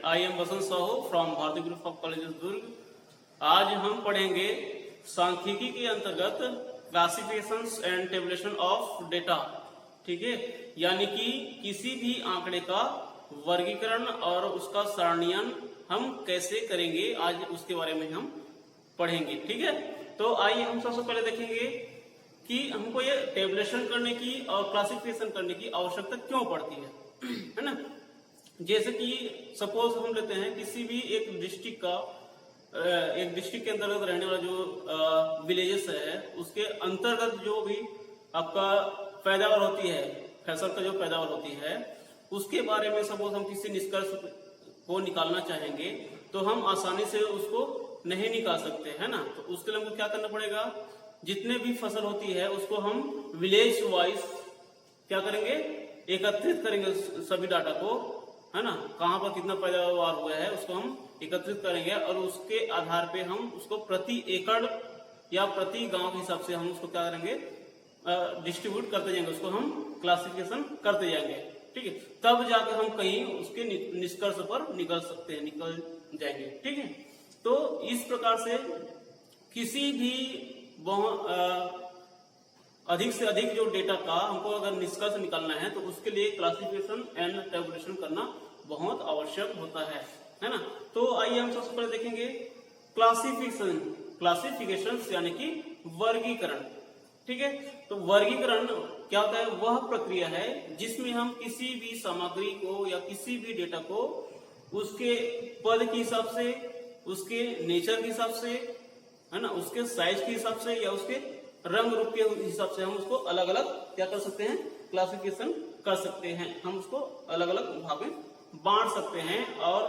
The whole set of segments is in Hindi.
I am Basant Sahu from भारतीय ग्रुप ऑफ कॉलेजेस दुर्ग। आज हम पढ़ेंगे सांख्यिकी के अंतर्गत classifications and tabulation of data. ठीक है, यानी कि किसी भी आंकड़े का वर्गीकरण और उसका सारणीयन हम कैसे करेंगे, आज उसके बारे में हम पढ़ेंगे। ठीक है, तो आइए हम सबसे पहले देखेंगे कि हमको ये टेबुलेशन करने की और क्लासिफिकेशन करने की आवश्यकता क्यों पड़ती है ना। जैसे कि सपोज हम लेते हैं किसी भी एक डिस्ट्रिक्ट का, एक डिस्ट्रिक्ट के अंतर्गत रहने वाला जो विलेजेस है, उसके अंतर्गत जो भी आपका पैदावार होती है, फसल का जो पैदावार होती है, उसके बारे में सपोज हम किसी निष्कर्ष को निकालना चाहेंगे तो हम आसानी से उसको नहीं निकाल सकते, है ना। तो उसके लिए हमको क्या करना पड़ेगा, जितने भी फसल होती है उसको हम विलेज वाइज क्या करेंगे, एकत्रित करेंगे सभी डाटा को, है ना। कहाँ पर कितना पैदावार हुआ है उसको हम एकत्रित करेंगे और उसके आधार पे हम उसको प्रति एकड़ या प्रति गांव के हिसाब से हम उसको क्या करेंगे, डिस्ट्रीब्यूट करते जाएंगे, उसको हम क्लासिफिकेशन करते जाएंगे। ठीक है, तब जाकर हम कहीं उसके निष्कर्ष पर निकल सकते हैं, निकल जाएंगे। ठीक है, तो इस प्रकार से किसी भी अधिक से अधिक जो डेटा का हमको अगर निष्कर्ष निकालना है तो उसके लिए क्लासिफिकेशन एंड टेबुलेशन करना बहुत आवश्यक होता है ना। तो आइए हम सबसे पहले देखेंगे क्लासिफिकेशन यानी कि वर्गीकरण। ठीक है, तो वर्गीकरण क्या होता है, वह प्रक्रिया है जिसमें हम किसी भी सामग्री को या किसी भी डेटा को उसके पद के हिसाब से, उसके नेचर के हिसाब से, है ना, उसके साइज के हिसाब से या उसके रंग रूप के हिसाब से हम उसको अलग अलग क्या कर सकते हैं, क्लासिफिकेशन कर सकते हैं। हम उसको अलग अलग भाग में बांट सकते हैं और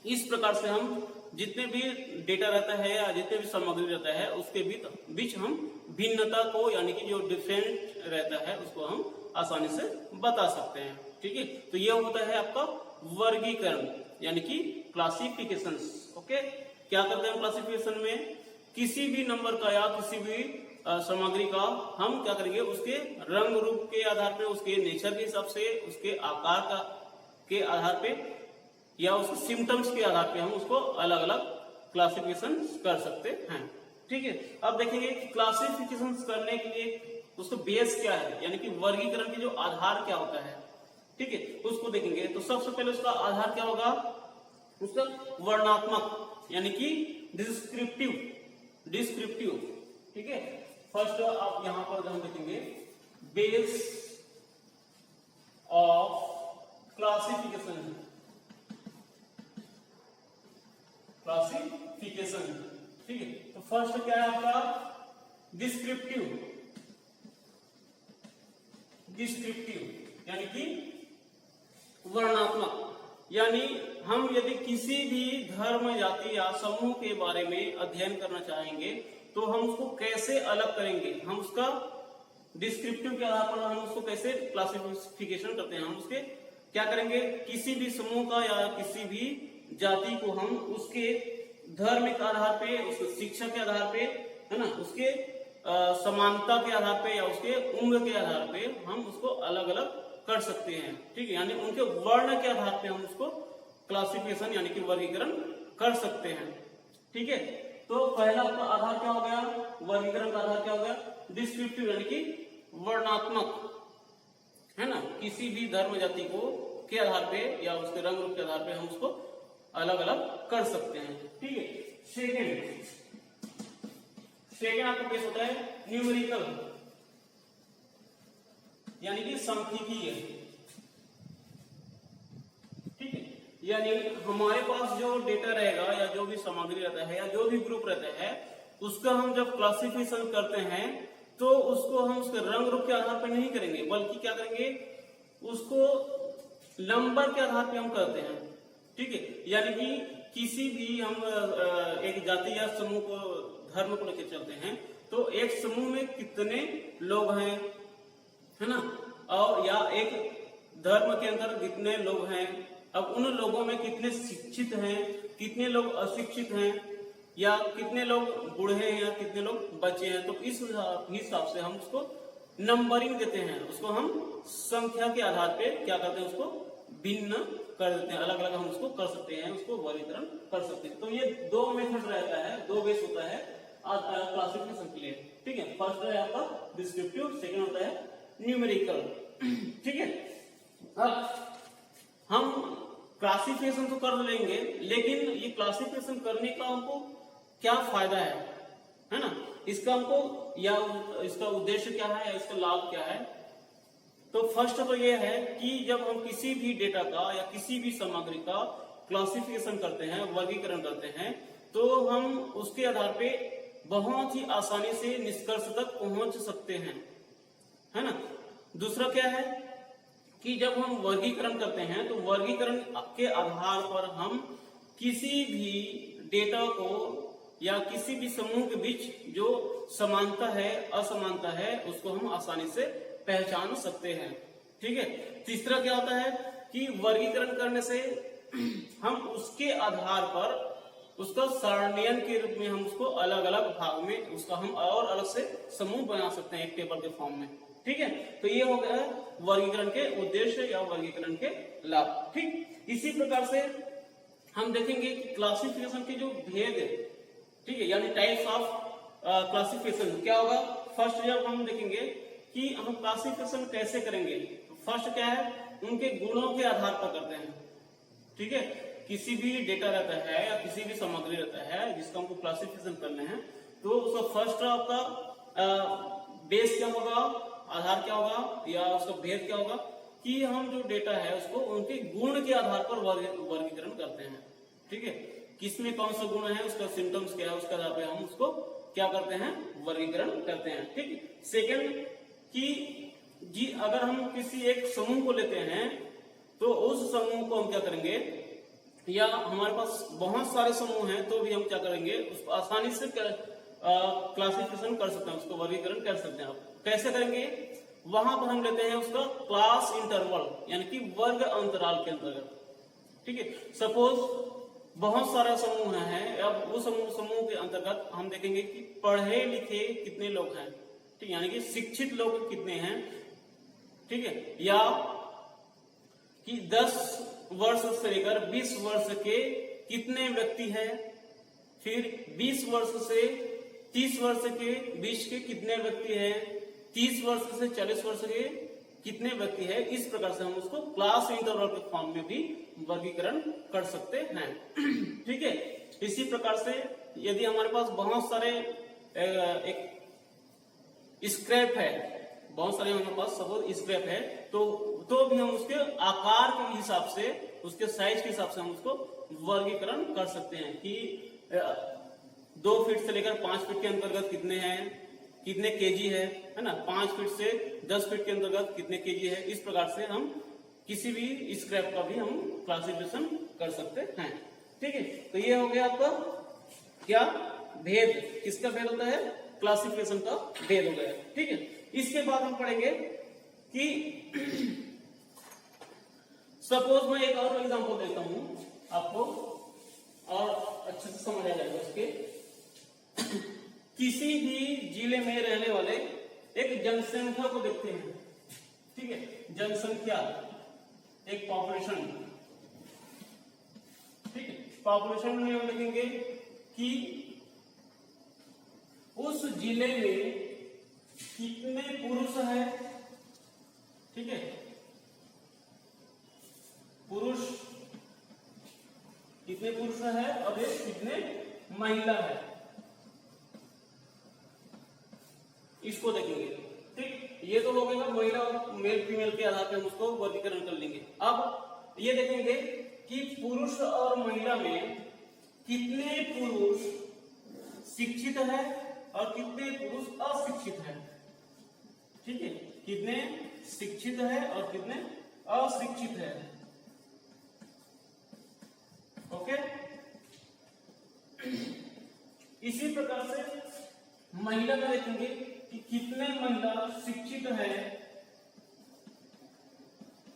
इस प्रकार से हम जितने भी डेटा रहता है या जितने भी सामग्री रहता है उसके बीच हम भिन्नता को, यानी कि जो डिफरेंट रहता है उसको हम आसानी से बता सकते हैं। ठीक है, तो यह होता है आपका वर्गीकरण यानी कि क्लासिफिकेशन। ओके, क्या करते हैं क्लासिफिकेशन में, किसी भी नंबर का या किसी भी सामग्री का हम क्या करेंगे, उसके रंग रूप के आधार पे, उसके नेचर के हिसाब से, उसके आकार का के आधार पे या उसके सिम्टम्स के आधार पे हम उसको अलग अलग क्लासिफिकेशन कर सकते हैं। ठीक है, अब देखेंगे कि क्लासिफिकेशन करने के लिए उसको बेस क्या है, यानी कि वर्गीकरण के जो आधार क्या होता है। ठीक है, उसको देखेंगे तो सबसे पहले उसका आधार क्या होगा, उसका वर्णात्मक यानी कि डिस्क्रिप्टिव। ठीक है, फर्स्ट आप यहां पर हम देखेंगे बेस ऑफ क्लासिफिकेशन। ठीक है, तो फर्स्ट क्या है आपका डिस्क्रिप्टिव यानी कि वर्णात्मक। यानी हम यदि किसी भी धर्म, जाति या समूह के बारे में अध्ययन करना चाहेंगे तो हम उसको कैसे अलग करेंगे, हम उसका डिस्क्रिप्टिव के आधार पर हम उसको कैसे क्लासिफिकेशन करते हैं। हम उसके क्या करेंगे, किसी भी समूह का या किसी भी जाति को हम उसके धर्म के आधार पे, उसके शिक्षा के आधार पे, है ना, उसके समानता के आधार पे या उसके उम्र के आधार पे हम उसको अलग अलग कर सकते हैं। ठीक है, यानी उनके वर्ण के आधार पे हम उसको क्लासिफिकेशन यानी कि वर्गीकरण कर सकते हैं। ठीक है, तो पहला आपका आधार क्या हो गया, वर्गीकरण का आधार क्या हो गया, डिस्क्रिप्टिव यानी कि वर्णात्मक, है ना। किसी भी धर्म जाति को के आधार पे या उसके रंग रूप के आधार पे हम उसको अलग अलग कर सकते हैं। ठीक है, सेकेंड आपका बेस होता है न्यूमेरिकल यानी कि सांख्यिकीय। ठीक है, यानी हमारे पास जो डेटा रहेगा या जो भी सामग्री रहता है या जो भी ग्रुप रहता है उसका हम जब क्लासिफिकेशन करते हैं तो उसको हम उसके रंग रूप के आधार पर नहीं करेंगे, बल्कि क्या करेंगे, उसको नंबर के आधार पे हम करते हैं। ठीक है, यानी कि किसी भी हम एक जाति या समूह को, धर्म को लेकर चलते हैं तो एक समूह में कितने लोग हैं, है ना, और या एक धर्म के अंदर कितने लोग हैं, अब उन लोगों में कितने शिक्षित हैं, कितने लोग अशिक्षित हैं, या कितने लोग बूढ़े हैं या कितने लोग बच्चे हैं। तो इस हिसाब से हम उसको नंबरिंग देते हैं, उसको हम संख्या के आधार पे क्या करते हैं, उसको भिन्न कर देते हैं, अलग अलग हम उसको कर सकते हैं, उसको वर्गीकरण कर सकते हैं। तो ये दो मेथड रहता है, दो बेस होता है क्लासिफिकेशन के लिए, ठीक है। फर्स्ट है आपका डिस्क्रिप्टिव, सेकंड होता है न्यूमेरिकल, ठीक है। अब हम क्लासिफिकेशन तो कर लेंगे, लेकिन ये क्लासिफिकेशन करने का हमको क्या फायदा है ना, इसका हमको या इसका उद्देश्य क्या है या इसका लाभ क्या है। तो फर्स्ट तो ये है कि जब हम किसी भी डेटा का या किसी भी सामग्री का क्लासिफिकेशन करते हैं, वर्गीकरण करते हैं, तो हम उसके आधार पे बहुत ही आसानी से निष्कर्ष तक पहुंच सकते हैं, है ना। दूसरा क्या है कि जब हम वर्गीकरण करते हैं तो वर्गीकरण के आधार पर हम किसी भी डेटा को या किसी भी समूह के बीच जो समानता है, असमानता है, उसको हम आसानी से पहचान सकते हैं, ठीक है। तीसरा क्या होता है कि वर्गीकरण करने से हम उसके आधार पर उसका सारणीयन के रूप में हम उसको अलग अलग भाग में उसका हम और अलग से समूह बना सकते हैं एक टेबल के फॉर्म में, ठीक है। तो ये हो गया वर्गीकरण के उद्देश्य या वर्गीकरण के लाभ, ठीक। इसी प्रकार से हम देखेंगे कि क्लासिफिकेशन के जो भेद है, ठीक है, यानी टाइप्स ऑफ क्लासिफिकेशन क्या होगा। फर्स्ट जब हम देखेंगे कि हम क्लासिफिकेशन कैसे करेंगे, तो फर्स्ट क्या है, उनके गुणों के आधार पर करते हैं, ठीक है। किसी भी डेटा रहता है या किसी भी सामग्री रहता है जिसका हमको क्लासिफिकेशन करना है, तो उसका फर्स्ट आपका बेस क्या होगा, आधार क्या होगा या उसका भेद क्या होगा कि हम जो डेटा है उसको उनके गुण के आधार पर वर्गीकरण करते हैं, ठीक है। किसमें कौन सा गुण है, उसका सिम्टम्स क्या है, उसके आधार पर हम उसको क्या करते हैं, वर्गीकरण करते हैं, ठीक है। सेकेंड कि जी अगर हम किसी एक समूह को लेते हैं तो उस समूह को हम क्या करेंगे, या हमारे पास बहुत सारे समूह हैं तो भी हम क्या करेंगे, उसको आसानी से क्लासिफिकेशन कर सकते हैं, उसको वर्गीकरण कर सकते हैं। आप कैसे करेंगे, वहां पर हम लेते हैं उसका क्लास इंटरवल, यानी कि वर्ग अंतराल के अंतर्गत, ठीक है। सपोज बहुत सारा समूह है, अब वो समूह के अंतर्गत हम देखेंगे कि पढ़े लिखे कितने लोग हैं, ठीक, यानी कि शिक्षित लोग कितने हैं, ठीक है, या कि 10 वर्ष से लेकर 20 वर्ष के कितने व्यक्ति हैं, फिर 20 वर्ष से 30 वर्ष के बीच के कितने व्यक्ति हैं, 30 वर्ष से 40 वर्ष के कितने व्यक्ति हैं। इस प्रकार से हम उसको क्लास इंटरवल के फॉर्म में भी वर्गीकरण कर सकते हैं, ठीक है। इसी प्रकार से यदि हमारे पास बहुत सारे एक स्क्रैप है, बहुत सारे हमारे पास सपोज स्क्रैप है, तो भी हम उसके आकार के हिसाब से, उसके साइज के हिसाब से हम उसको वर्गीकरण कर सकते हैं कि 2 फीट से लेकर 5 फीट के अंतर्गत कितने हैं, कितने केजी है ना, 5 फीट से 10 फीट के अंतर्गत कितने केजी है। इस प्रकार से हम किसी भी स्क्रैप का भी हम क्लासिफिकेशन कर सकते हैं, ठीक है। तो ये हो गया आपका क्या भेद, किसका भेद होता है, क्लासिफिकेशन का भेद हो गया, ठीक है। इसके बाद हम पढ़ेंगे कि सपोज मैं एक और एग्जांपल देता हूं आपको और अच्छे से समझ आ जाएगा उसके। किसी भी जिले में रहने वाले एक जनसंख्या को देखते हैं, ठीक है, जनसंख्या एक पॉपुलेशन, ठीक है। पॉपुलेशन में हम देखेंगे कि उस जिले में कितने पुरुष हैं, ठीक है, पुरुष कितने पुरुष है और ये कितने महिला है, इसको देखेंगे, ठीक। ये तो हो गया महिला और मेल फीमेल के आधार पर हम उसको वर्गीकरण कर लेंगे। अब ये देखेंगे कि पुरुष और महिला में कितने पुरुष शिक्षित है और कितने पुरुष अशिक्षित है, ठीक है, कितने शिक्षित है और कितने अशिक्षित है, ओके। इसी प्रकार से महिला का देखेंगे कि कितने महिला शिक्षित है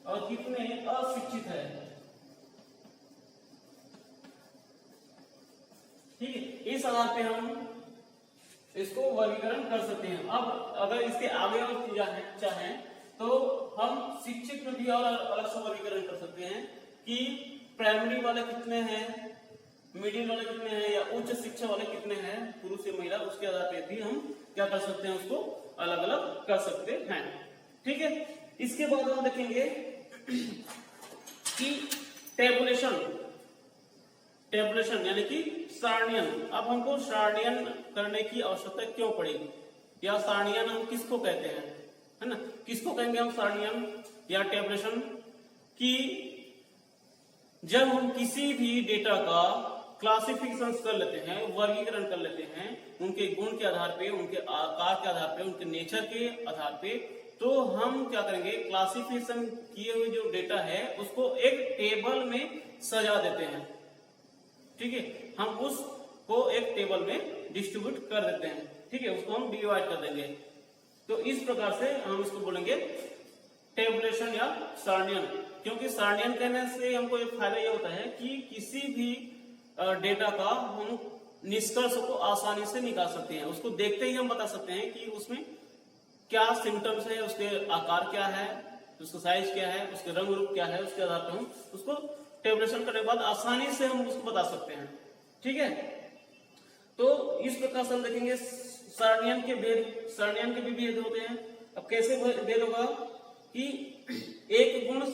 और कितने अशिक्षित है, ठीक है। इस आधार पे हम इसको वर्गीकरण कर सकते हैं। अब अगर इसके आगे और चाहें तो हम शिक्षित में भी और अलग से वर्गीकरण कर सकते हैं कि प्राइमरी वाले कितने हैं, मिडिल वाले कितने हैं, या उच्च शिक्षा वाले कितने हैं, पुरुष या महिला, उसके आधार पर भी हम क्या कर सकते हैं, उसको अलग अलग कर सकते हैं। ठीक है, इसके बाद हम देखेंगे कि टेबुलेशन यानी कि सारणियन। अब हमको सारणियन करने की आवश्यकता क्यों पड़ेगी, या सारणियन हम किसको कहते हैं, है ना, किसको कहेंगे हम सारणियन या टेबुलेशन? कि जब हम किसी भी डेटा का क्लासिफिकेशन कर लेते हैं, वर्गीकरण कर लेते हैं, उनके गुण के आधार पे, उनके आकार के आधार पे, उनके नेचर के आधार पे, तो हम क्या करेंगे, क्लासिफिकेशन किए हुए जो डेटा है उसको एक टेबल में सजा देते हैं। ठीक है, हम उसको एक टेबल में डिस्ट्रीब्यूट कर देते हैं। ठीक है, उसको हम डिवाइड कर देंगे। तो इस प्रकार से हम इसको बोलेंगे टेबुलेशन या सारणियन। क्योंकि सारणियन कहने से हमको एक फायदा यह होता है कि किसी भी डेटा का हम निष्कर्ष को आसानी से निकाल सकते हैं। उसको देखते ही हम बता सकते हैं कि उसमें क्या सिम्टम्स है, उसके आकार क्या है, उसका साइज क्या है, उसके रंग रूप क्या है, उसके आधार पर हम उसको टेबुलेशन करने के बाद आसानी से हम उसको बता सकते हैं। ठीक है, तो इस प्रकार से हम देखेंगे सारणियन के भी भेद होते हैं। अब कैसे भेद होगा कि एक गुण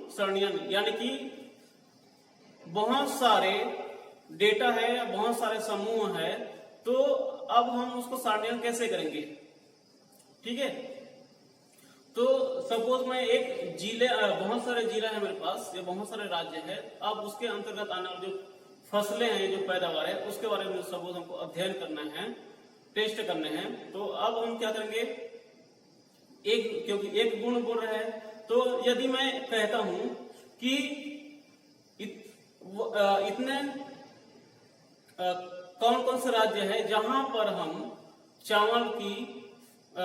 सारणियन यानी कि बहुत सारे डेटा है या बहुत सारे समूह है, तो अब हम उसको सारणियन कैसे करेंगे? ठीक है, तो सपोज मैं एक जिले, बहुत सारे जिला है मेरे पास, ये बहुत सारे राज्य है, अब उसके अंतर्गत आने वाले जो फसलें हैं, जो पैदावार है, उसके बारे में सपोज हमको अध्ययन करना है, टेस्ट करने हैं। तो अब हम क्या करेंगे, क्योंकि एक गुण बोल रहा है, तो यदि मैं कहता हूं कि इतने कौन कौन से राज्य है जहां पर हम चावल की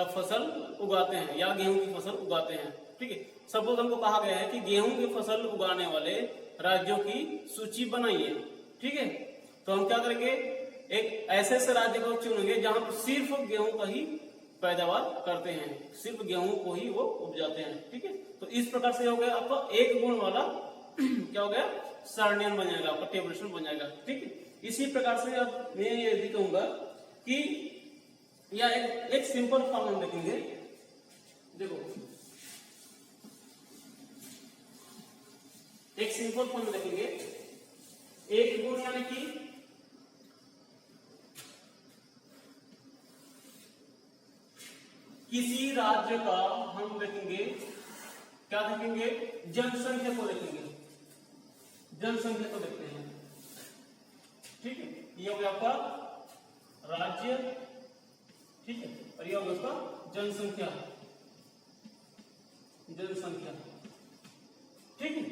फसल उगाते हैं या गेहूं की फसल उगाते हैं। ठीक है, सपोज हमको कहा गया है कि गेहूं की फसल उगाने वाले राज्यों की सूची बनाइए। ठीक है, तो हम क्या करेंगे, एक ऐसे राज्य को चुनेंगे जहां पर सिर्फ गेहूं का ही पैदावार करते हैं, सिर्फ गेहूं को ही वो उपजाते हैं। ठीक है, तो इस प्रकार से हो गया आपका एक गुण वाला क्या हो गया, सारणियन बन जाएगा, आपका टेबुलेशन बन जाएगा। ठीक है, इसी प्रकार से अब मैं ये भी कहूंगा कि या एक सिंपल फॉर्म हम देखेंगे। देखो, एक सिंपल फॉर्म देखेंगे, एक गुण यानी कि किसी राज्य का हम देखेंगे, क्या देखेंगे, जनसंख्या को देखेंगे, जनसंख्या को देखते हैं। ठीक है, ये हो गया आपका राज्य। ठीक है, और ये होगा उसका जनसंख्या। ठीक है,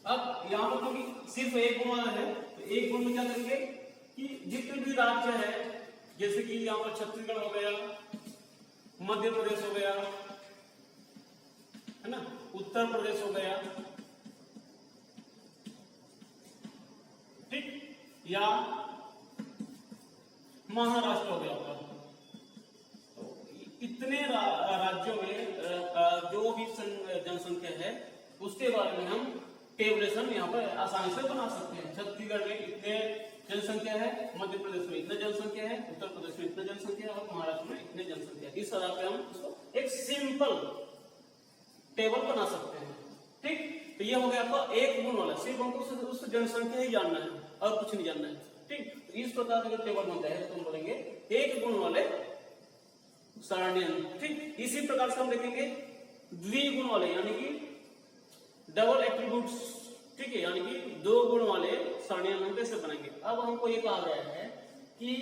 अब यहां पर क्योंकि सिर्फ एक गुण वाला है, तो एक गुण में क्या करेंगे कि जितने भी राज्य है, जैसे कि यहां पर छत्तीसगढ़ हो गया, मध्य प्रदेश हो गया, है ना, उत्तर प्रदेश हो गया, ठीक, या महाराष्ट्र हो गया आपका। इतने राज्यों में जो भी जनसंख्या है उसके बारे में हम टेबुलेशन यहाँ पर आसानी से बना सकते हैं। छत्तीसगढ़ में इतने जनसंख्या है, मध्य प्रदेश में इतने जनसंख्या है, उत्तर प्रदेश में इतने जनसंख्या है, और महाराष्ट्र में इतने जनसंख्या है। इस आधार पर हम उसको एक सिंपल टेबल बना सकते हैं। ठीक, तो ये हो गया आपका एक गुण वाला, सिर्फ हमको उस जनसंख्या ही जानना है और कुछ नहीं जानना है। ठीक, तो इस प्रकार का टेबल बनता है तो हम बोलेंगे एक गुण वाले सारणियन। ठीक, इसी प्रकार से हम देखेंगे द्विगुण वाले यानी कि डबल एट्रीब्यूट्स। ठीक है, यानी कि दो गुण वाले सारणियन हम कैसे बनाएंगे। अब हमको ये कहा गया है कि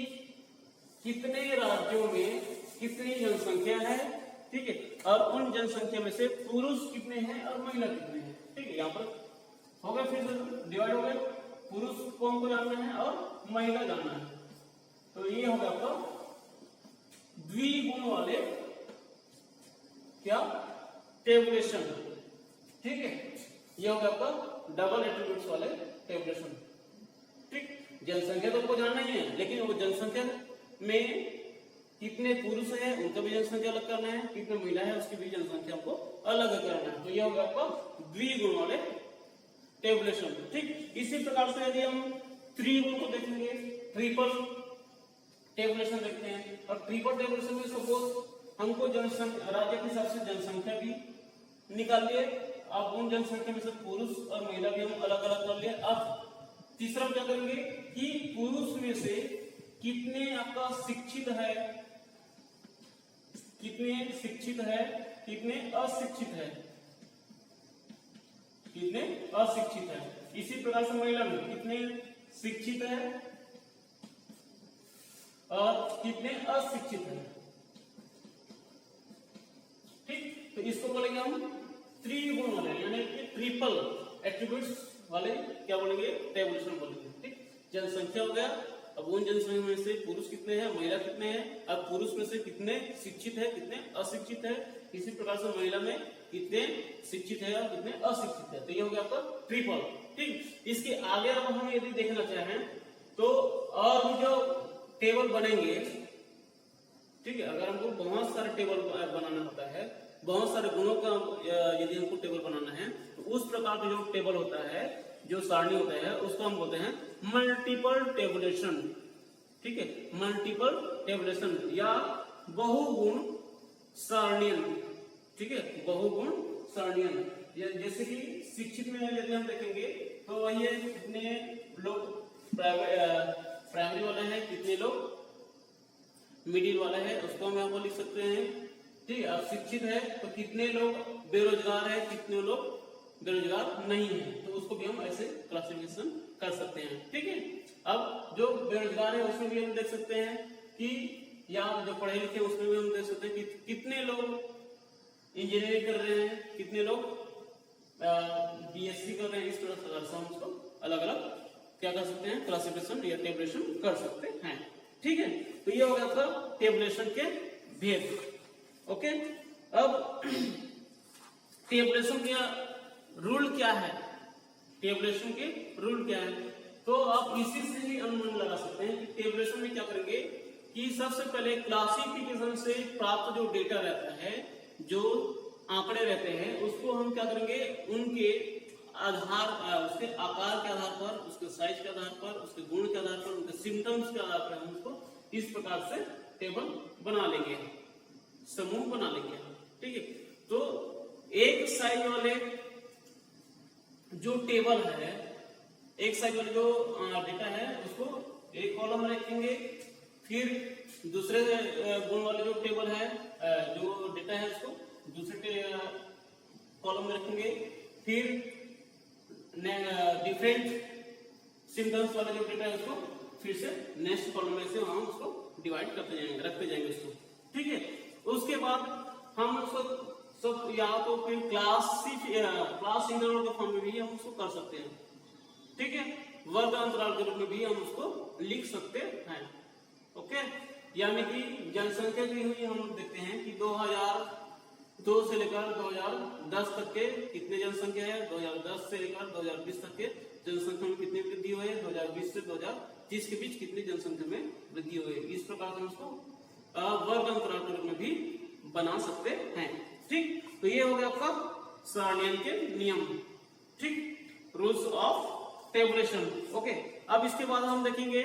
कितने राज्यों में कितनी जनसंख्या है। ठीक है, और उन जनसंख्या में से पुरुष कितने हैं और महिला कितने हैं। ठीक है, यहाँ पर हो गया, फिर डिवाइड हो गए, पुरुष को हमको जानना है और महिला जानना है। तो ये हो गया आपका द्विगुण वाले क्या, टेबुलेशन। ठीक है, ये हो गया आपका डबल एट्रीब्यूट्स वाले टेबुलेशन। ठीक, जनसंख्या तो आपको जानना ही है, लेकिन वो जनसंख्या में कितने पुरुष है उनका भी जनसंख्या अलग करना है, कितने महिला है उसकी भी जनसंख्या हमको अलग करना है। तो यह होगा आपका द्विगुण वाले टेबुलेशन। ठीक, इसी प्रकार से यदि हम त्रिगुण को देखेंगे, ट्रिपल टेबुलेशन देखते हैं। और ट्रिपल टेबुलेशन में सपोज हमको जनसंख्या राज्य के हिसाब से जनसंख्या भी निकाल लिए, अब उन जनसंख्या में से पुरुष और महिला भी हम अलग अलग कर लिए। अब तीसरा क्या करेंगे कि पुरुष में से कितने आपका शिक्षित है, कितने शिक्षित है, कितने अशिक्षित है, कितने अशिक्षित है। इसी प्रकार से महिला में कितने शिक्षित है और कितने अशिक्षित है। ठीक, तो इसको बोलेंगे हम त्रिगुण वाले यानी कि ट्रिपल एट्रीब्यूट्स वाले क्या बोलेंगे, टेबुलेशन बोलेंगे। ठीक, जनसंख्या हो गया, अब उन जनसंख्या में से पुरुष कितने हैं, महिला कितने हैं, अब पुरुष में से कितने शिक्षित है, कितने अशिक्षित है, इसी प्रकार से महिला में कितने शिक्षित है और कितने अशिक्षित है। तो ये हो गया आपका ट्रिपल। ठीक, इसके आगे अब हम यदि देखना चाहें तो और भी जो टेबल बनेंगे, ठीक है, अगर हमको बहुत सारे टेबल बनाना होता है, बहुत सारे गुणों का यदि हमको टेबल बनाना है तो उस प्रकार का जो टेबल होता है, जो सारणी होता है, उसको हम बोलते हैं मल्टीपल टेबुलेशन। ठीक है, मल्टीपल टेबुलेशन या बहुगुण सारणियन। ठीक है, बहुगुण सारणियन। जैसे कि शिक्षित में यदि हम देखेंगे तो वही है कितने लोग प्राइमरी वाले हैं, कितने लोग मिडिल वाला है, उसको हम यहाँ पर लिख सकते हैं। ठीक है, अब शिक्षित है तो कितने लोग बेरोजगार है, कितने लोग बेरोजगार नहीं है, तो उसको भी हम ऐसे क्लासिफिकेशन कर सकते हैं। ठीक है, अब जो बेरोजगार है उसमें भी हम देख सकते हैं कि, या जो पढ़े लिखे उसमें भी हम देख सकते हैं कि कितने लोग इंजीनियरिंग कर रहे हैं, कितने लोग बीएससी कर रहे हैं। इस तरह से हम उसको अलग अलग क्या कर सकते हैं, क्लासिफिकेशन या टेबुलेशन कर सकते हैं। ठीक है, तो ये हो गया आपका टेबुलेशन के भेद। ओके, अब टेबुलेशन का रूल क्या है, टेबुलेशन के रूल क्या है, तो आप इसी से ही अनुमान लगा सकते हैं कि टेबुलेशन में क्या करेंगे कि सबसे पहले क्लासिफिकेशन से प्राप्त जो डेटा रहता है, जो आंकड़े रहते हैं, उसको हम क्या करेंगे, उनके आधार, उसके आकार के आधार पर, उसके साइज के आधार पर, उसके गुण के आधार पर, उनके सिम्टम्स के आधार पर हम उसको इस प्रकार से टेबल बना लेंगे, समूह बना लेंगे। ठीक है, तो एक साइज वाले जो टेबल है, एक साइज वाले जो डेटा है उसको एक कॉलम में रखेंगे, फिर दूसरे गुण वाले जो टेबल है, जो डेटा है उसको दूसरे कॉलम में रखेंगे, फिर डिफरेंट सिम्टम्स वाले जो डेटा है उसको फिर से नेक्स्ट कॉलम में से हम उसको डिवाइड करते जाएंगे, रखते जाएंगे उसको। ठीक है, उसके बाद हम उसको सब या तो फिर क्लास इंटरवल के फॉर्म में भी हम उसको कर सकते हैं। ठीक है, वर्ग अंतराल के रूप में भी हम उसको लिख सकते हैं। ओके, यानी कि जनसंख्या की हुई हम देखते हैं कि 2002 से लेकर 2010 तक के कितने जनसंख्या है, 2010 से लेकर 2020 तक के जनसंख्या में कितनी वृद्धि हुई है, 2020 से 2030 के बीच कितनी जनसंख्या में वृद्धि हुई है। इस प्रकार से हम उसको वर्ग अंतराल के रूप में भी बना सकते हैं। ठीक, तो ये हो गया आपका सारणियन के नियम। ठीक, रूल्स ऑफ टेबुलेशन। ओके, अब इसके बाद हम देखेंगे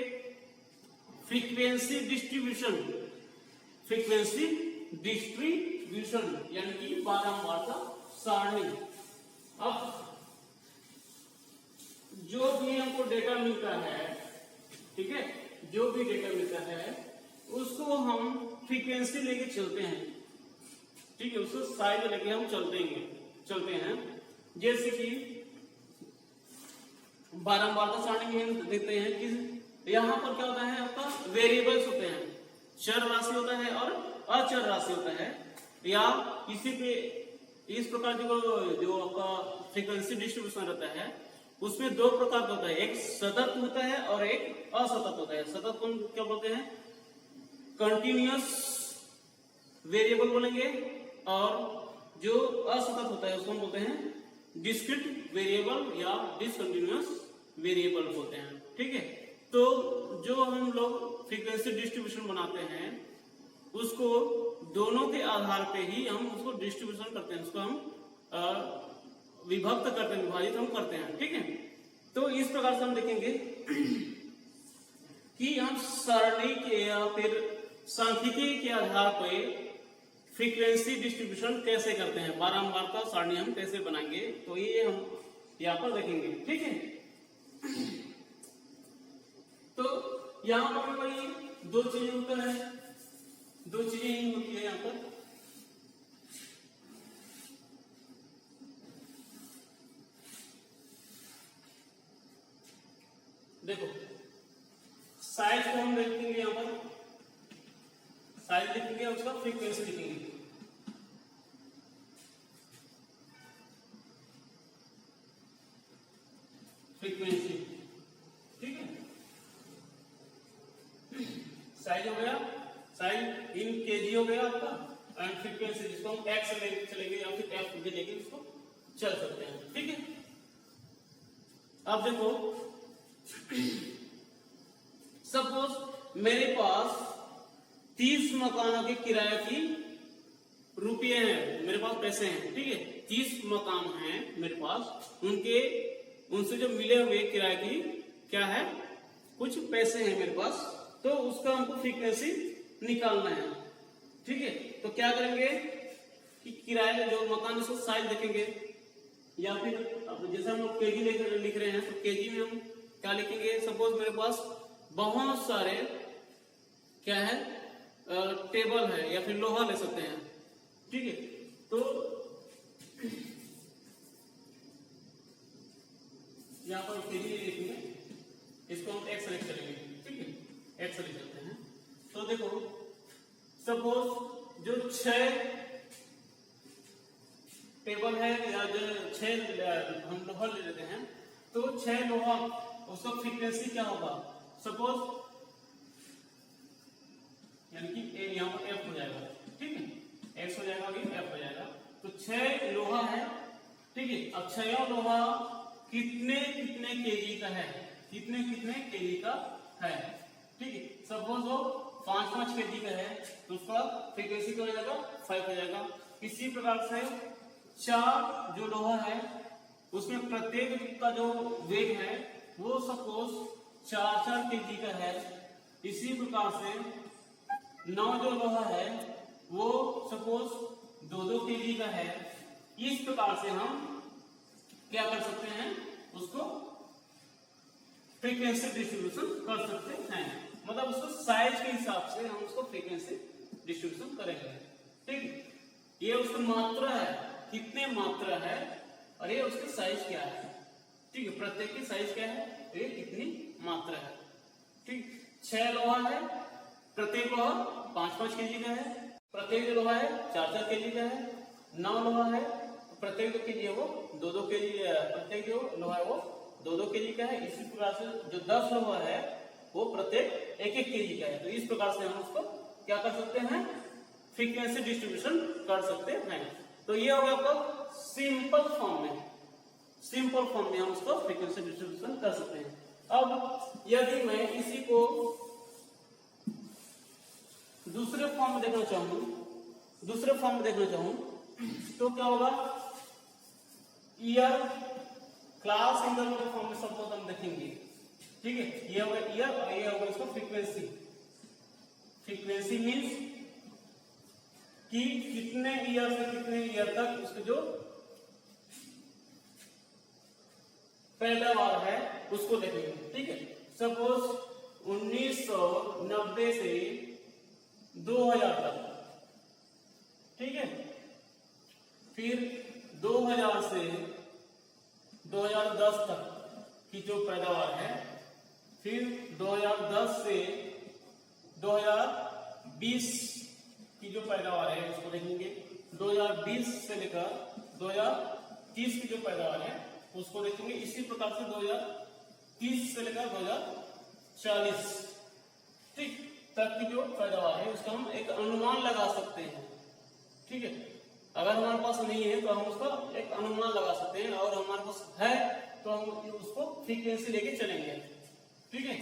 फ्रीक्वेंसी डिस्ट्रीब्यूशन। फ्रीक्वेंसी डिस्ट्रीब्यूशन यानी कि बारंबारता सारणी। अब जो भी हमको डेटा मिलता है, ठीक है, जो भी डेटा मिलता है उसको हम फ्रीक्वेंसी लेके चलते हैं। ठीक है, उसको साइज लेके हम चलते हैं। जैसे कि बारंबारता सारणी में हम देखते हैं कि यहाँ पर क्या होता है, आपका वेरिएबल्स होते हैं, चर राशि होता है और अचर राशि होता है, या किसी पे इस प्रकार जो आपका फ्रीक्वेंसी डिस्ट्रीब्यूशन रहता है उसमें दो प्रकार का होता है, एक सतत होता है और एक असतत होता है। सतत को क्या बोलते हैं, कंटिन्यूअस वेरिएबल बोलेंगे, और जो असतत होता है उसको हम बोलते हैं डिस्क्रीट वेरिएबल या डिसकंटिन्यूअस वेरिएबल बोलते हैं। ठीक है, तो जो हम लोग फ्रीक्वेंसी डिस्ट्रीब्यूशन बनाते हैं उसको दोनों के आधार पे ही हम उसको डिस्ट्रीब्यूशन करते हैं, उसको हम विभक्त करते हैं, विभाजित हम करते हैं। ठीक है, तो इस प्रकार से हम देखेंगे कि हम सरणी के या फिर सांख्यिकी के आधार पे फ्रीक्वेंसी डिस्ट्रीब्यूशन कैसे करते हैं, बारंबारता सारणी हम कैसे बनाएंगे, तो ये हम यहाँ पर देखेंगे। ठीक है, तो यहाँ पर वही दो चीजें होता है, दो चीजें ही होती है यहाँ पर। देखो साइज को हम लिखेंगे, यहाँ पर साइज लिखेंगे, उसका फ्रीक्वेंसी लिखेंगे। फ्रीक्वेंसी, ठीक है, साइज हो गया, साइज इन केजी हो गया आपका, एंड फ्रीक्वेंसी जिसको हम एक्स लेके चलेंगे या फिर एफ भी लेके उसको चल सकते हैं। ठीक है, अब देखो सपोज मेरे पास 30 मकानों के किराए की रुपये हैं, मेरे पास पैसे हैं। ठीक है, 30 मकान हैं मेरे पास, उनसे जो मिले हुए किराए की क्या है, कुछ पैसे हैं मेरे पास, तो उसका हमको फ्रीक्वेंसी निकालना है। ठीक है, तो क्या करेंगे कि किराए जो मकान, उसको साइज देखेंगे, या फिर जैसे हम लोग केजी लिख रहे हैं, तो केजी में हम क्या लिखेंगे, सपोज मेरे पास बहुत सारे क्या है टेबल है या फिर लोहा ले सकते हैं। ठीक है, तो यहाँ पर केजी लिखेंगे, इसको हम एक्स लिख चलेंगे। ठीक है, एक्स लिख सकते हैं। तो देखो सपोज जो 6 टेबल है या जो 6 हम लोहा ले लेते हैं, तो 6 लोहा, उसका फ्रीक्वेंसी क्या होगा, सपोज यानी कि यहाँ पर एफ हो जाएगा। ठीक है, एक्स हो जाएगा, अभी एफ हो जाएगा। तो 6 लोहा है। ठीक है, अब 6 लोहा कितने कितने केजी का है, कितने कितने केजी का है। ठीक है, सपोज वो 5-5 केजी का है, तो उसका फ्रीक्वेंसी क्या हो जाएगा, 5 हो जाएगा। इसी प्रकार से 4 जो लोहा है, उसमें प्रत्येक का जो वेट है वो सपोज 4-4 केजी का है। इसी प्रकार से 9 जो लोहा है वो सपोज 2-2 केजी का है। इस प्रकार से हम क्या कर सकते हैं, उसको फ्रीक्वेंसी डिस्ट्रीब्यूशन कर सकते हैं, मतलब उसको साइज के हिसाब से हम उसको फ्रीक्वेंसी डिस्ट्रीब्यूशन करेंगे। ठीक है, ये उसकी मात्रा है, कितने मात्रा है, और ये उसकी साइज क्या है। ठीक है, प्रत्येक की साइज क्या है, ये कितनी मात्रा है। ठीक, 6 लोहा है, प्रत्येक लोहा 5-5 केजी का है, प्रत्येक जो लोहा है 4-4 केजी का है। 9 लोहा है, प्रत्येक जो केजी है वो 2-2 केजी, प्रत्येक जो लोहा है वो 2-2 केजी का है। इसी प्रकार से जो 10 लोहा है वो प्रत्येक 1-1 केजी का है। तो इस प्रकार से हम उसको क्या कर सकते हैं, फ्रीक्वेंसी डिस्ट्रीब्यूशन कर सकते हैं। तो ये हो गया आपका सिंपल फॉर्म में, सिंपल फॉर्म में हम उसको फ्रीक्वेंसी डिस्ट्रीब्यूशन कर सकते हैं। अब यदि मैं इसी को दूसरे फॉर्म में देखना चाहूं, तो क्या होगा, ईयर क्लास इंटरवल फॉर्म में सपोज हम देखेंगे। ठीक है, ये होगा ईयर और ये होगा इसको फ्रीक्वेंसी। फ्रीक्वेंसी मींस कि कितने ईयर से कितने ईयर तक उसके जो पैदावार है उसको देखेंगे। ठीक है, सपोज 1990 से 2000 तक। ठीक है, फिर 2000 से 2010 तक की जो पैदावार है, फिर 2010 से 2020 की जो पैदावार है उसको देखेंगे। 2020 से लेकर 2030 की जो पैदावार है उसको देखेंगे। इसी प्रकार से 2030 से लेकर 2040 ठीक तक की जो पैदावार है उसका हम एक अनुमान लगा सकते हैं। ठीक है, अगर हमारे पास नहीं है तो हम उसका एक अनुमान लगा सकते हैं, और हमारे पास है तो हम उसको फ्रीक्वेंसी लेके चलेंगे। ठीक है,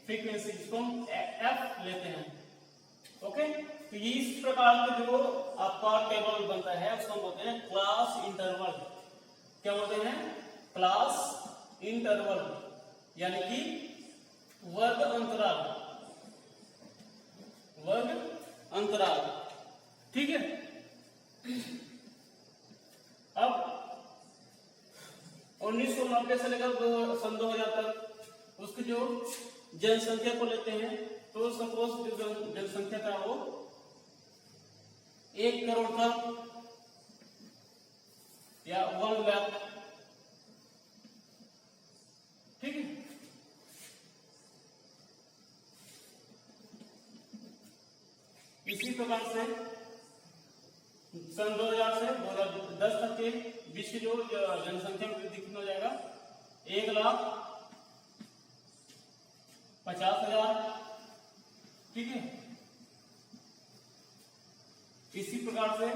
फ्रीक्वेंसी जिसको हम एफ लेते हैं। ओके। तो इस प्रकार का जो आपका टेबल बनता है उसको हम बोलते हैं क्लास इंटरवल। क्या बोलते हैं? क्लास इंटरवल, यानी कि वर्ग अंतराल, वर्ग अंतराल। ठीक है। अब 1990 से लेकर सन 2000 तक उसकी जो जनसंख्या को लेते हैं, तो सपोज जो जनसंख्या था वो 1 करोड़ था या 1 लाख। ठीक है। इसी प्रकार से सन 2000 से 2010 तक के बीच की जो जनसंख्या में वृद्धि कितना हो जाएगा? 1,50,000। ठीक है। इसी प्रकार से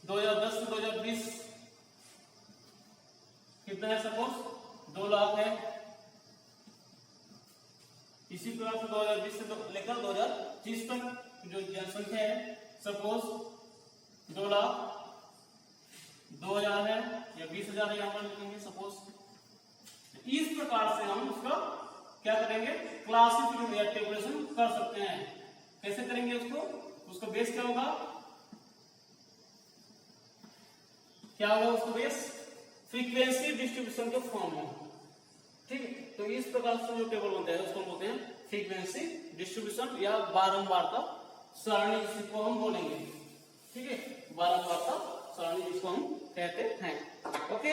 2010 से 2020 कितना है? सपोज 2 लाख है। इसी प्रकार से 2020 से लेकर 2030 तक जो जनसंख्या है सपोज 2,02,000 है या 20,000 है, यहाँ पर लिखेंगे सपोज। इस प्रकार से हम उसका क्या करेंगे? क्लासिफिकेशन या टेबुलेशन कर सकते हैं। कैसे करेंगे उसको? उसका बेस क्या होगा? क्या होगा उसका बेस? फ्रीक्वेंसी डिस्ट्रीब्यूशन के फॉर्म में। ठीक है। तो इस प्रकार से जो टेबल बनता है उसको हम बोलते हैं फ्रीक्वेंसी डिस्ट्रीब्यूशन या बारंबारता सारणी, जिसको हम बोलेंगे। ठीक है। बारंबारता सारणी जिसको हम कहते हैं। ओके।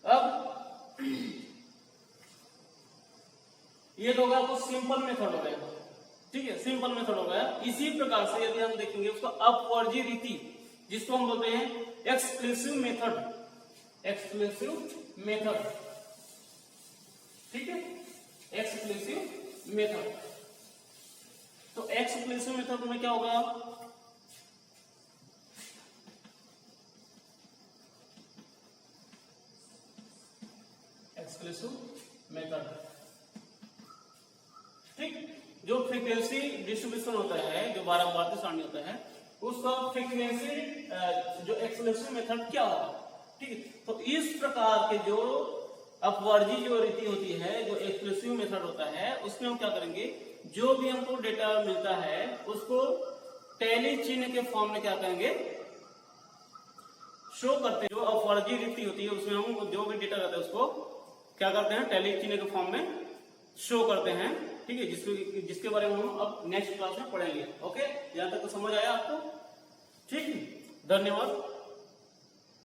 अब ये तो होगा आपको सिंपल मेथड हो गया। ठीक है। सिंपल मेथड हो गया। इसी प्रकार से यदि हम देखेंगे उसका अपवर्जी रीति, जिसको हम बोलते हैं एक्सक्लूसिव मेथड, एक्सक्लूसिव मेथड। ठीक है। Exclusive method. तो एक्सक्लूसिव मेथड में क्या होगा? Exclusive method. ठीक। जो फ्रीक्वेंसी डिस्ट्रीब्यूशन होता है, जो बारंबारता सारणी होता है, उसका फ्रीक्वेंसी जो एक्सक्लूसिव मेथड क्या होगा? ठीक है। तो इस प्रकार के जो अपवर्जी जो रीति होती है, जो एक्सक्लूसिव मेथड होता है, उसमें हम क्या करेंगे? जो भी हमको डेटा मिलता है उसको टैली चिन्ह के फॉर्म में क्या करेंगे? शो करते हैं। जो अपवर्जी रीति होती है उसमें हम जो भी डेटा रहता है उसको क्या करते हैं? टैली चिन्ह के फॉर्म में शो करते हैं। ठीक है। जिसके बारे में हम अब नेक्स्ट क्लास में पढ़ेंगे। ओके। यहां तक तो समझ आया आपको? ठीक है। धन्यवाद।